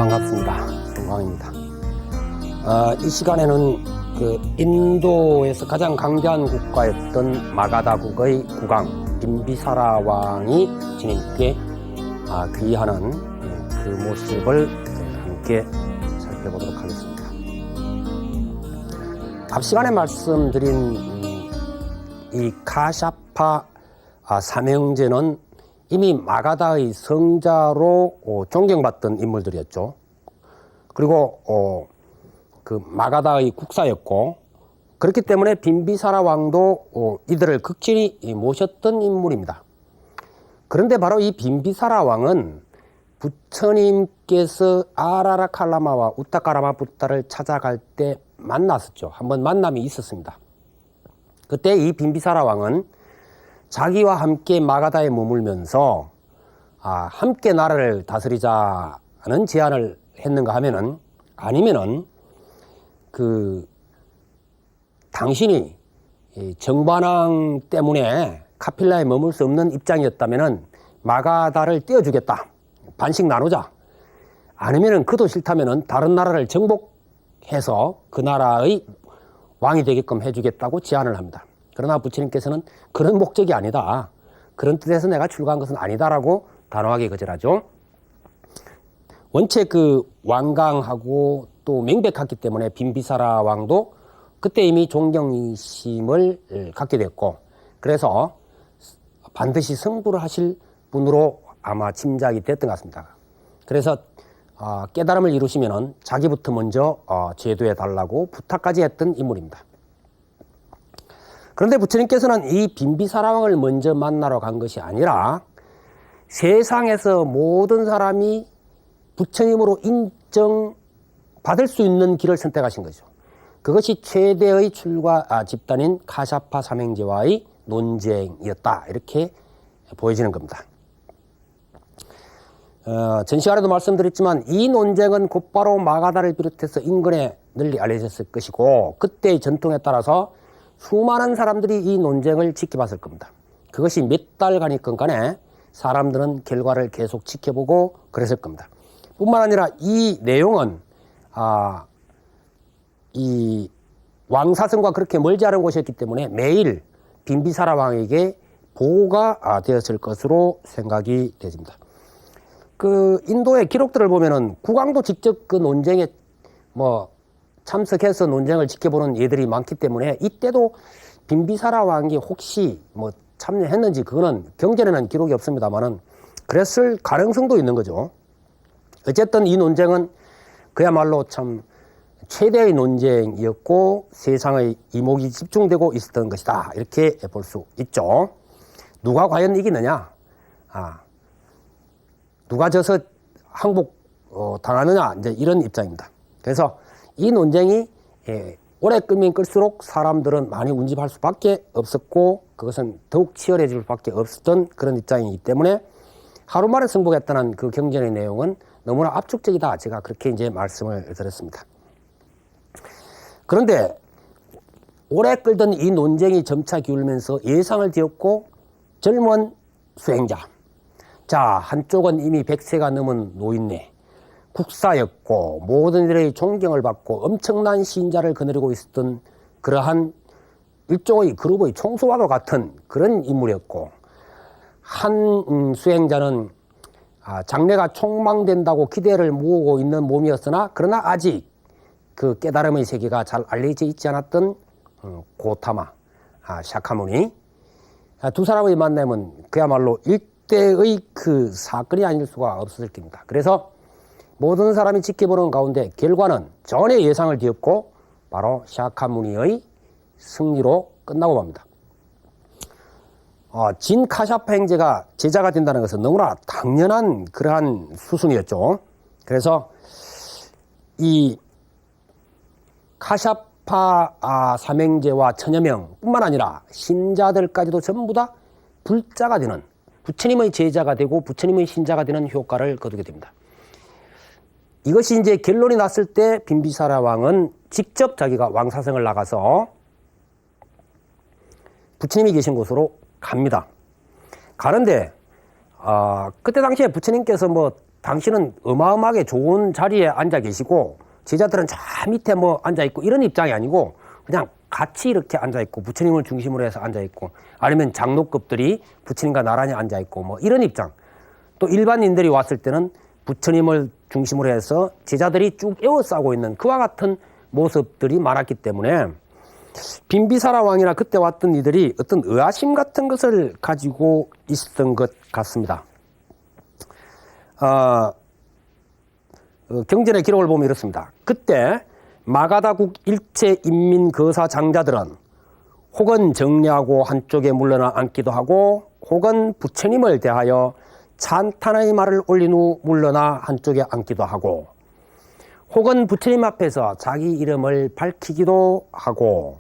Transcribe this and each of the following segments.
반갑습니다. 송광입니다. 이 시간에는 인도에서 가장 강대한 국가였던 마가다국의 국왕 빈비사라 왕이 주님께 귀하는 그 모습을 함께 살펴보도록 하겠습니다. 앞 시간에 말씀드린 이 카샤파 삼형제는 이미 마가다의 성자로 존경받던 인물들이었죠. 그리고 그 마가다의 국사였고, 그렇기 때문에 빈비사라 왕도 이들을 극진히 모셨던 인물입니다. 그런데 바로 이 빈비사라 왕은 부처님께서 아라라칼라마와 우타카라마부타를 찾아갈 때 만났었죠. 한번 만남이 있었습니다. 그때 이 빈비사라 왕은 자기와 함께 마가다에 머물면서 함께 나라를 다스리자는 제안을 했는가 하면은, 아니면은 당신이 정반왕 때문에 카필라에 머물 수 없는 입장이었다면은 마가다를 떼어주겠다, 반씩 나누자. 아니면은 그도 싫다면은 다른 나라를 정복해서 그 나라의 왕이 되게끔 해주겠다고 제안을 합니다. 그러나 부처님께서는 그런 목적이 아니다, 그런 뜻에서 내가 출가한 것은 아니다라고 단호하게 거절하죠. 원체 완강하고 또 명백했기 때문에 빈비사라 왕도 그때 이미 존경심을 갖게 됐고, 그래서 반드시 승부를 하실 분으로 아마 짐작이 됐던 것 같습니다. 그래서 깨달음을 이루시면은 자기부터 먼저 제도해 달라고 부탁까지 했던 인물입니다. 그런데 부처님께서는 이 빈비사라 왕을 먼저 만나러 간 것이 아니라 세상에서 모든 사람이 부처님으로 인정받을 수 있는 길을 선택하신 거죠. 그것이 최대의 출가 집단인 카샤파 삼형제와의 논쟁이었다, 이렇게 보여지는 겁니다. 전 시간에도 말씀드렸지만 이 논쟁은 곧바로 마가다를 비롯해서 인근에 널리 알려졌을 것이고, 그때의 전통에 따라서 수많은 사람들이 이 논쟁을 지켜봤을 겁니다. 그것이 몇 달간이건 간에 사람들은 결과를 계속 지켜보고 그랬을 겁니다. 뿐만 아니라 이 내용은 이 왕사성과 그렇게 멀지 않은 곳이었기 때문에 매일 빈비사라 왕에게 보고가 되었을 것으로 생각이 되집니다. 인도의 기록들을 보면은 국왕도 직접 그 논쟁에 참석해서 논쟁을 지켜보는 예들이 많기 때문에 이때도 빈비사라 왕이 혹시 참여했는지 그거는 경전에는 기록이 없습니다만은 그랬을 가능성도 있는 거죠. 어쨌든 이 논쟁은 그야말로 참 최대의 논쟁이었고 세상의 이목이 집중되고 있었던 것이다, 이렇게 볼 수 있죠. 누가 과연 이기느냐, 누가 져서 항복 당하느냐, 이제 이런 입장입니다. 그래서 이 논쟁이 오래 끌면 끌수록 사람들은 많이 운집할 수밖에 없었고, 그것은 더욱 치열해질 수밖에 없었던 그런 입장이기 때문에 하루 만에 승복했다는 그 경전의 내용은 너무나 압축적이다, 제가 그렇게 이제 말씀을 드렸습니다. 그런데 오래 끌던 이 논쟁이 점차 기울면서 예상을 뒤엎고 젊은 수행자, 한쪽은 이미 100세가 넘은 노인네, 국사였고 모든 이들의 존경을 받고 엄청난 신자를 거느리고 있었던 그러한 일종의 그룹의 총수와도 같은 그런 인물이었고, 한 수행자는 장래가 촉망된다고 기대를 모으고 있는 몸이었으나 그러나 아직 그 깨달음의 세계가 잘 알려져 있지 않았던 고타마 샤카무니, 두 사람의 만남은 그야말로 일대의 그 사건이 아닐 수가 없었을 겁니다. 그래서 모든 사람이 지켜보는 가운데 결과는 전혀 예상을 뒤엎고 바로 샤카무니의 승리로 끝나고 맙니다. 진 카샤파 형제가 제자가 된다는 것은 너무나 당연한 그러한 수순이었죠. 그래서 이 카샤파 삼형제와 천여명 뿐만 아니라 신자들까지도 전부 다 불자가 되는, 부처님의 제자가 되고 부처님의 신자가 되는 효과를 거두게 됩니다. 이것이 이제 결론이 났을 때 빈비사라 왕은 직접 자기가 왕사성을 나가서 부처님이 계신 곳으로 갑니다. 가는데 그때 당시에 부처님께서 당신은 어마어마하게 좋은 자리에 앉아 계시고 제자들은 저 밑에 뭐 앉아 있고 이런 입장이 아니고 그냥 같이 이렇게 앉아 있고 부처님을 중심으로 해서 앉아 있고 아니면 장로급들이 부처님과 나란히 앉아 있고 뭐 이런 입장. 또 일반인들이 왔을 때는 부처님을 중심으로 해서 제자들이 쭉 에워싸고 있는 그와 같은 모습들이 많았기 때문에 빈비사라 왕이나 그때 왔던 이들이 어떤 의아심 같은 것을 가지고 있었던 것 같습니다. 경전의 기록을 보면 이렇습니다. 그때 마가다국 일체 인민거사 장자들은 혹은 정리하고 한쪽에 물러나 앉기도 하고 혹은 부처님을 대하여 찬탄의 말을 올린 후 물러나 한쪽에 앉기도 하고 혹은 부처님 앞에서 자기 이름을 밝히기도 하고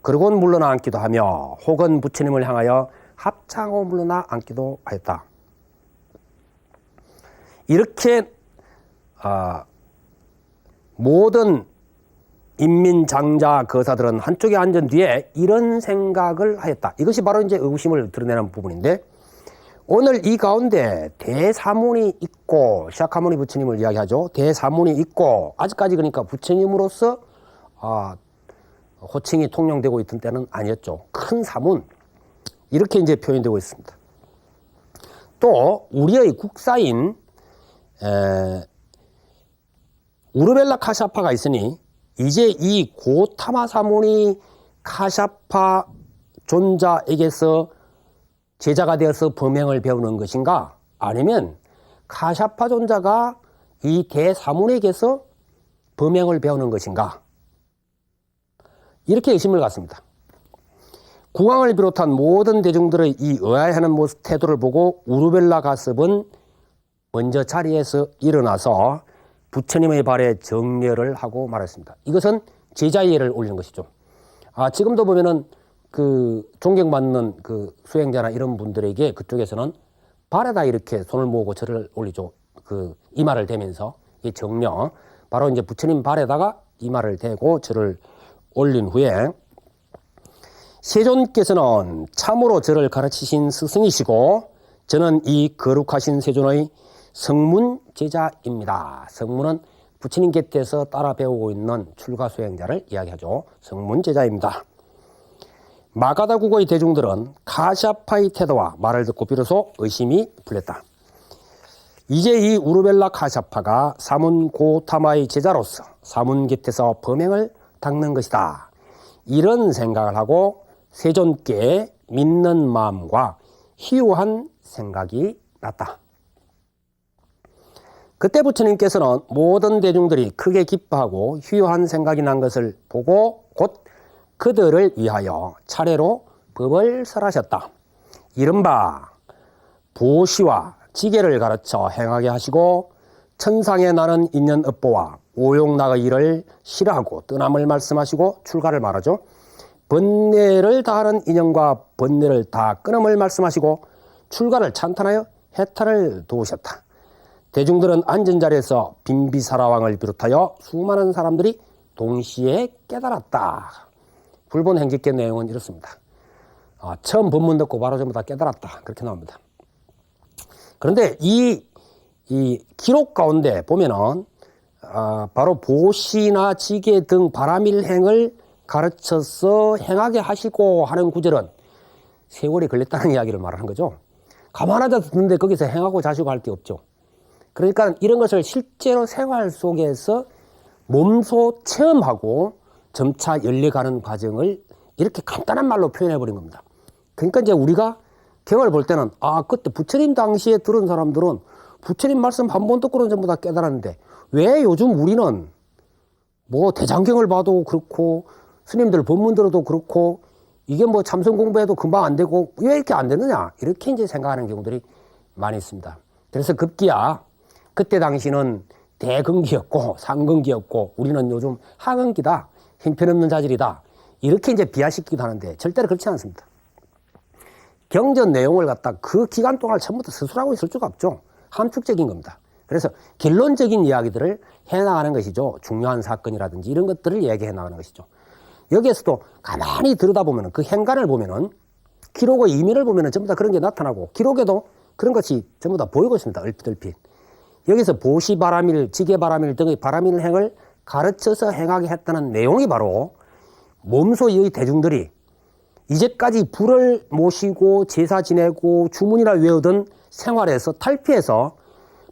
그러고는 물러나 앉기도 하며 혹은 부처님을 향하여 합창하고 물러나 앉기도 하였다. 이렇게 모든 인민장자 거사들은 한쪽에 앉은 뒤에 이런 생각을 하였다. 이것이 바로 이제 의구심을 드러내는 부분인데 오늘 이 가운데 대사문이 있고 샤카무니 부처님을 이야기하죠. 대사문이 있고 아직까지 그러니까 부처님으로서 호칭이 통용되고 있던 때는 아니었죠. 큰 사문 이렇게 이제 표현되고 있습니다. 또 우리의 국사인 우르벨라 카샤파가 있으니 이제 이 고타마 사문이 카샤파 존자에게서 제자가 되어서 범행을 배우는 것인가? 아니면 카샤파 존자가 이 대사문에게서 범행을 배우는 것인가? 이렇게 의심을 갖습니다. 국왕을 비롯한 모든 대중들의 이 의아해하는 모습 태도를 보고 우르벨라 가섭은 먼저 자리에서 일어나서 부처님의 발에 정례를 하고 말했습니다. 이것은 제자예를 올리는 것이죠. 지금도 보면은 그 존경받는 그 수행자나 이런 분들에게 그쪽에서는 발에다 이렇게 손을 모으고 절을 올리죠. 그 이마를 대면서 이 정령 바로 이제 부처님 발에다가 이마를 대고 절을 올린 후에 세존께서는 참으로 저를 가르치신 스승이시고 저는 이 거룩하신 세존의 성문 제자입니다. 성문은 부처님 곁에서 따라 배우고 있는 출가 수행자를 이야기하죠. 성문 제자입니다. 마가다국의 대중들은 카샤파의 태도와 말을 듣고 비로소 의심이 풀렸다. 이제 이 우르벨라 카샤파가 사문 고타마의 제자로서 사문 곁에서 범행을 닦는 것이다. 이런 생각을 하고 세존께 믿는 마음과 희유한 생각이 났다. 그때 부처님께서는 모든 대중들이 크게 기뻐하고 희유한 생각이 난 것을 보고 곧 그들을 위하여 차례로 법을 설하셨다. 이른바 보시와 지계를 가르쳐 행하게 하시고 천상에 나는 인연업보와 오용락의 일을 싫어하고 떠남을 말씀하시고 출가를 말하죠. 번뇌를 다하는 인연과 번뇌를 다 끊음을 말씀하시고 출가를 찬탄하여 해탈을 도우셨다. 대중들은 앉은 자리에서 빈비사라왕을 비롯하여 수많은 사람들이 동시에 깨달았다. 불본 행집계 내용은 이렇습니다. 처음 법문 듣고 바로 전부 다 깨달았다. 그렇게 나옵니다. 그런데 이 기록 가운데 보면은 바로 보시나 지계 등 바라밀행을 가르쳐서 행하게 하시고 하는 구절은 세월이 걸렸다는 이야기를 말하는 거죠. 가만 앉아 듣는데 거기서 행하고 자시고 할 게 없죠. 그러니까 이런 것을 실제로 생활 속에서 몸소 체험하고 점차 열려가는 과정을 이렇게 간단한 말로 표현해버린 겁니다. 그러니까 이제 우리가 경을 볼 때는 그때 부처님 당시에 들은 사람들은 부처님 말씀 한 번 듣고는 전부 다 깨달았는데 왜 요즘 우리는 뭐 대장경을 봐도 그렇고 스님들 법문 들어도 그렇고 이게 뭐 참선 공부해도 금방 안 되고 왜 이렇게 안 되느냐 이렇게 이제 생각하는 경우들이 많이 있습니다. 그래서 급기야 그때 당시는 대근기였고 상근기였고 우리는 요즘 하근기다 형편없는 자질이다 이렇게 이제 비하시키기도 하는데 절대로 그렇지 않습니다. 경전 내용을 갖다 그 기간 동안 처음부터 서술하고 있을 수가 없죠. 함축적인 겁니다. 그래서 결론적인 이야기들을 해나가는 것이죠. 중요한 사건이라든지 이런 것들을 얘기해 나가는 것이죠. 여기에서도 가만히 들여다보면 그 행간을 보면은 기록의 이면을 보면은 전부 다 그런 게 나타나고 기록에도 그런 것이 전부 다 보이고 있습니다. 얼핏얼핏. 여기서 보시바라밀, 지게바라밀 등의 바라밀 행을 가르쳐서 행하게 했다는 내용이 바로 몸소의 대중들이 이제까지 불을 모시고 제사 지내고 주문이라 외우던 생활에서 탈피해서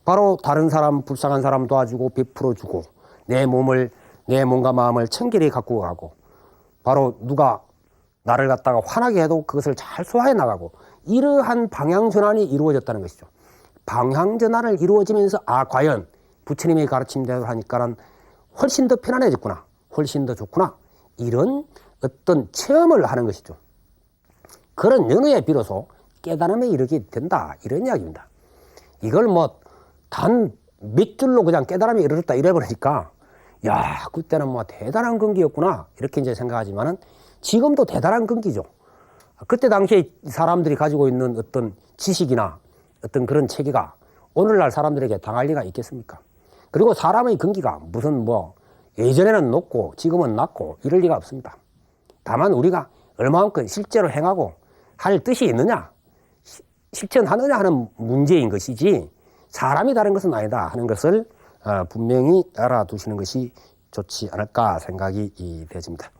바로 다른 사람, 불쌍한 사람 도와주고 베풀어주고 내 몸과 마음을 청결히 갖고 가고 바로 누가 나를 갖다가 화나게 해도 그것을 잘 소화해 나가고 이러한 방향전환이 이루어졌다는 것이죠. 방향전환을 이루어지면서 과연 부처님의 가르침대로 하니까는 훨씬 더 편안해졌구나. 훨씬 더 좋구나. 이런 어떤 체험을 하는 것이죠. 그런 연후에 비로소 깨달음에 이르게 된다. 이런 이야기입니다. 이걸 뭐 단 몇 줄로 그냥 깨달음에 이르렀다 이래버리니까 야, 그때는 뭐 대단한 근기였구나. 이렇게 이제 생각하지만은 지금도 대단한 근기죠. 그때 당시에 사람들이 가지고 있는 어떤 지식이나 어떤 그런 체계가 오늘날 사람들에게 당할 리가 있겠습니까? 그리고 사람의 근기가 무슨 뭐 예전에는 높고 지금은 낮고 이럴 리가 없습니다. 다만 우리가 얼마만큼 실제로 행하고 할 뜻이 있느냐, 실천하느냐 하는 문제인 것이지 사람이 다른 것은 아니다 하는 것을 분명히 알아두시는 것이 좋지 않을까 생각이 되집니다.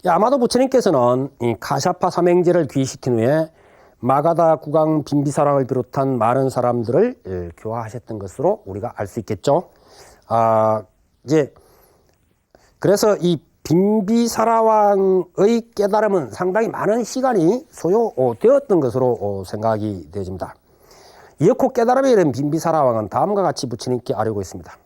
아마도 부처님께서는 이 카샤파 삼행제를 귀시킨 후에 마가다 국왕 빈비사랑을 비롯한 많은 사람들을 교화하셨던 것으로 우리가 알 수 있겠죠. 이제 그래서 이 빈비사라왕의 깨달음은 상당히 많은 시간이 소요되었던 것으로 생각이 되집니다. 이윽고 깨달음에 이른 빈비사라왕은 다음과 같이 부처님께 아뢰고 있습니다.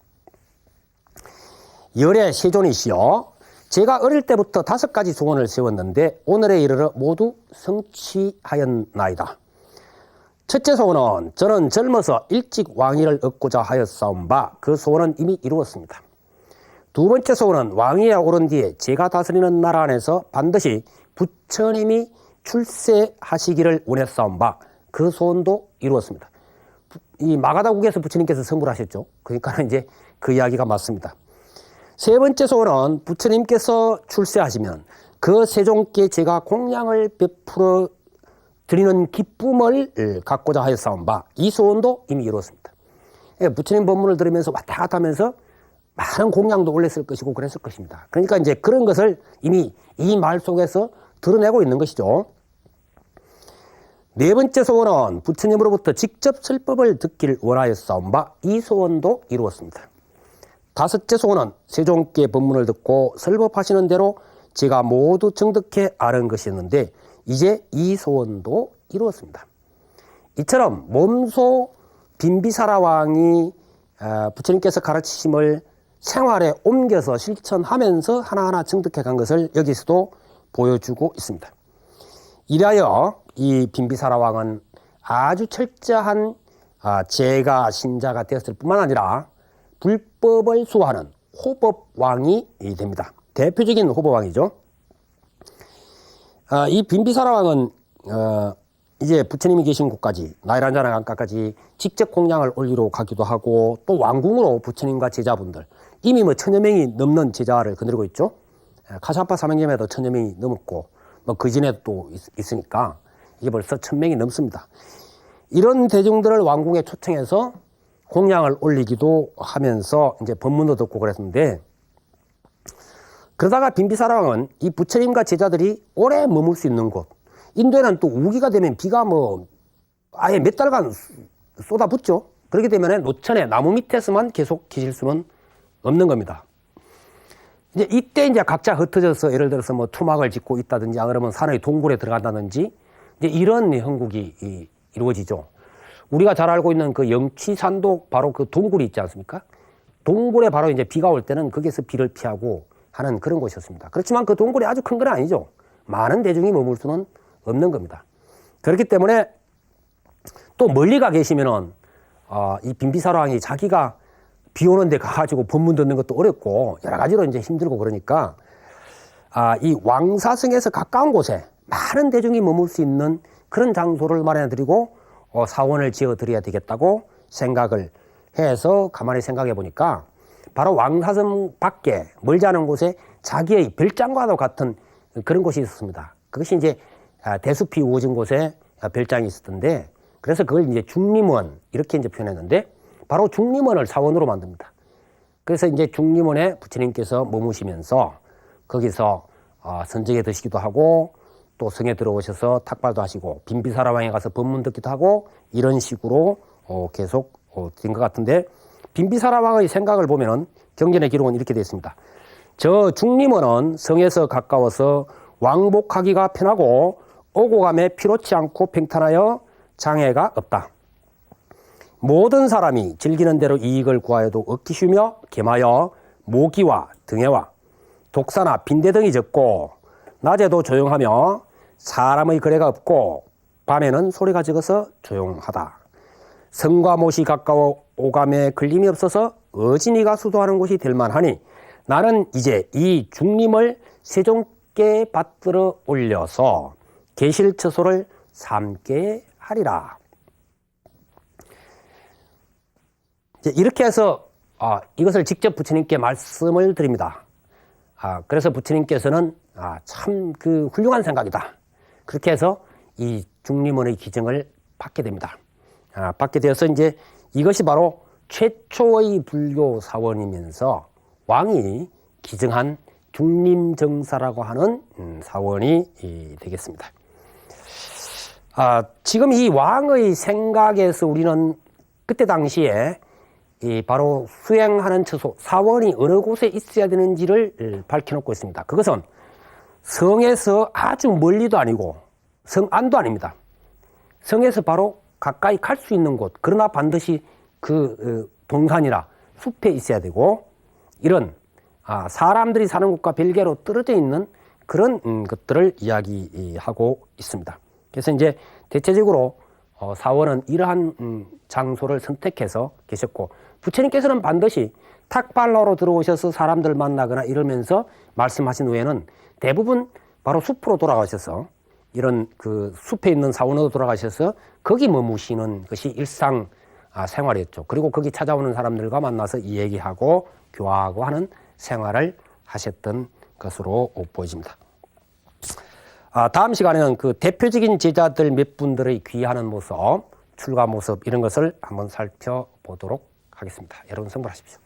열의 세존이시여, 제가 어릴 때부터 5가지 소원을 세웠는데 오늘에 이르러 모두 성취하였나이다. 첫째 소원은 저는 젊어서 일찍 왕위를 얻고자 하였사온 바 그 소원은 이미 이루었습니다. 두 번째 소원은 왕위에 오른 뒤에 제가 다스리는 나라 안에서 반드시 부처님이 출세하시기를 원했사온 바 그 소원도 이루었습니다. 이 마가다국에서 부처님께서 선물을 하셨죠. 그러니까 이제 그 이야기가 맞습니다. 세 번째 소원은 부처님께서 출세하시면 그 세종께 제가 공양을 베풀어 드리는 기쁨을 갖고자 하였사온 바 이 소원도 이미 이루었습니다. 부처님 법문을 들으면서 왔다 갔다 하면서 많은 공양도 올렸을 것이고 그랬을 것입니다. 그러니까 이제 그런 것을 이미 이 말 속에서 드러내고 있는 것이죠. 네 번째 소원은 부처님으로부터 직접 설법을 듣기를 원하였사온 바 이 소원도 이루었습니다. 다섯째 소원은 세종께 법문을 듣고 설법하시는 대로 제가 모두 정득해 아는 것이었는데 이제 이 소원도 이루었습니다. 이처럼 몸소 빈비사라 왕이 부처님께서 가르치심을 생활에 옮겨서 실천하면서 하나하나 정득해 간 것을 여기서도 보여주고 있습니다. 이라여 이 빈비사라 왕은 아주 철저한 제가 신자가 되었을 뿐만 아니라 불법을 수호하는 호법왕이 됩니다. 대표적인 호법왕이죠. 이 빈비사라 왕은 이제 부처님이 계신 곳까지 나이란자나 강가까지 직접 공양을 올리러 가기도 하고 또 왕궁으로 부처님과 제자분들 이미 뭐 1000여 명이 넘는 제자를 거느리고 있죠. 카샤파 삼행점에도 1000여 명이 넘었고 뭐 그 전에도 또 있으니까 이게 벌써 1000명이 넘습니다. 이런 대중들을 왕궁에 초청해서 공양을 올리기도 하면서 이제 법문도 듣고 그랬는데 그러다가 빈비사라 왕은 이 부처님과 제자들이 오래 머물 수 있는 곳 인도에는 또 우기가 되면 비가 뭐 아예 몇 달간 쏟아붓죠. 그렇기 때문에 노천에 나무 밑에서만 계속 계실 수는 없는 겁니다. 이제 이때 이제 각자 흩어져서 예를 들어서 뭐 투막을 짓고 있다든지 아니면 산의 동굴에 들어간다든지 이제 이런 형국이 이루어지죠. 우리가 잘 알고 있는 그 영치산도 바로 그 동굴이 있지 않습니까? 동굴에 바로 이제 비가 올 때는 거기에서 비를 피하고 하는 그런 곳이었습니다. 그렇지만 그 동굴이 아주 큰 건 아니죠. 많은 대중이 머물 수는 없는 겁니다. 그렇기 때문에 또 멀리 가 계시면은 이 빈비사라 왕이 자기가 비 오는 데 가가지고 법문 듣는 것도 어렵고 여러 가지로 이제 힘들고 그러니까 이 왕사성에서 가까운 곳에 많은 대중이 머물 수 있는 그런 장소를 마련해 드리고 사원을 지어 드려야 되겠다고 생각을 해서 가만히 생각해 보니까 바로 왕사성 밖에 멀지 않은 곳에 자기의 별장과도 같은 그런 곳이 있었습니다. 그것이 이제 대숲이 우거진 곳에 별장이 있었던데 그래서 그걸 이제 중림원 이렇게 이제 표현했는데 바로 중림원을 사원으로 만듭니다. 그래서 이제 중림원에 부처님께서 머무시면서 거기서 선정에 드시기도 하고 또 성에 들어오셔서 탁발도 하시고 빈비사라왕에 가서 법문 듣기도 하고 이런 식으로 계속 된 것 같은데 빈비사라왕의 생각을 보면은 경전의 기록은 이렇게 되어 있습니다. 저 중림원은 성에서 가까워서 왕복하기가 편하고 오고 감에 피로치 않고 평탄하여 장애가 없다. 모든 사람이 즐기는 대로 이익을 구하여도 얻기 쉬우며 겸하여 모기와 등해와 독사나 빈대 등이 적고 낮에도 조용하며 사람의 거래가 없고 밤에는 소리가 적어서 조용하다. 성과 못이 가까워 오감에 걸림이 없어서 어진이가 수도하는 곳이 될 만하니 나는 이제 이 중림을 세종께 받들어 올려서 계실처소를 삼게 하리라. 이렇게 해서 이것을 직접 부처님께 말씀을 드립니다. 그래서 부처님께서는 참 그 훌륭한 생각이다. 그렇게 해서 이 중림원의 기증을 받게 됩니다. 받게 되어서 이제 이것이 바로 최초의 불교 사원이면서 왕이 기증한 중림정사라고 하는 사원이 되겠습니다. 지금 이 왕의 생각에서 우리는 그때 당시에 바로 수행하는 처소, 사원이 어느 곳에 있어야 되는지를 밝혀놓고 있습니다. 그것은 성에서 아주 멀리도 아니고 성 안도 아닙니다. 성에서 바로 가까이 갈 수 있는 곳, 그러나 반드시 그 동산이나 숲에 있어야 되고 이런 사람들이 사는 곳과 별개로 떨어져 있는 그런 것들을 이야기하고 있습니다. 그래서 이제 대체적으로 사원은 이러한 장소를 선택해서 계셨고 부처님께서는 반드시 탁발로로 들어오셔서 사람들 만나거나 이러면서 말씀하신 후에는 대부분 바로 숲으로 돌아가셔서 이런 그 숲에 있는 사원으로 돌아가셔서 거기 머무시는 것이 일상 생활이었죠. 그리고 거기 찾아오는 사람들과 만나서 이야기하고 교화하고 하는 생활을 하셨던 것으로 보여집니다. 다음 시간에는 그 대표적인 제자들 몇 분들의 귀하는 모습, 출가 모습 이런 것을 한번 살펴보도록 하겠습니다. 여러분 성불하십시오.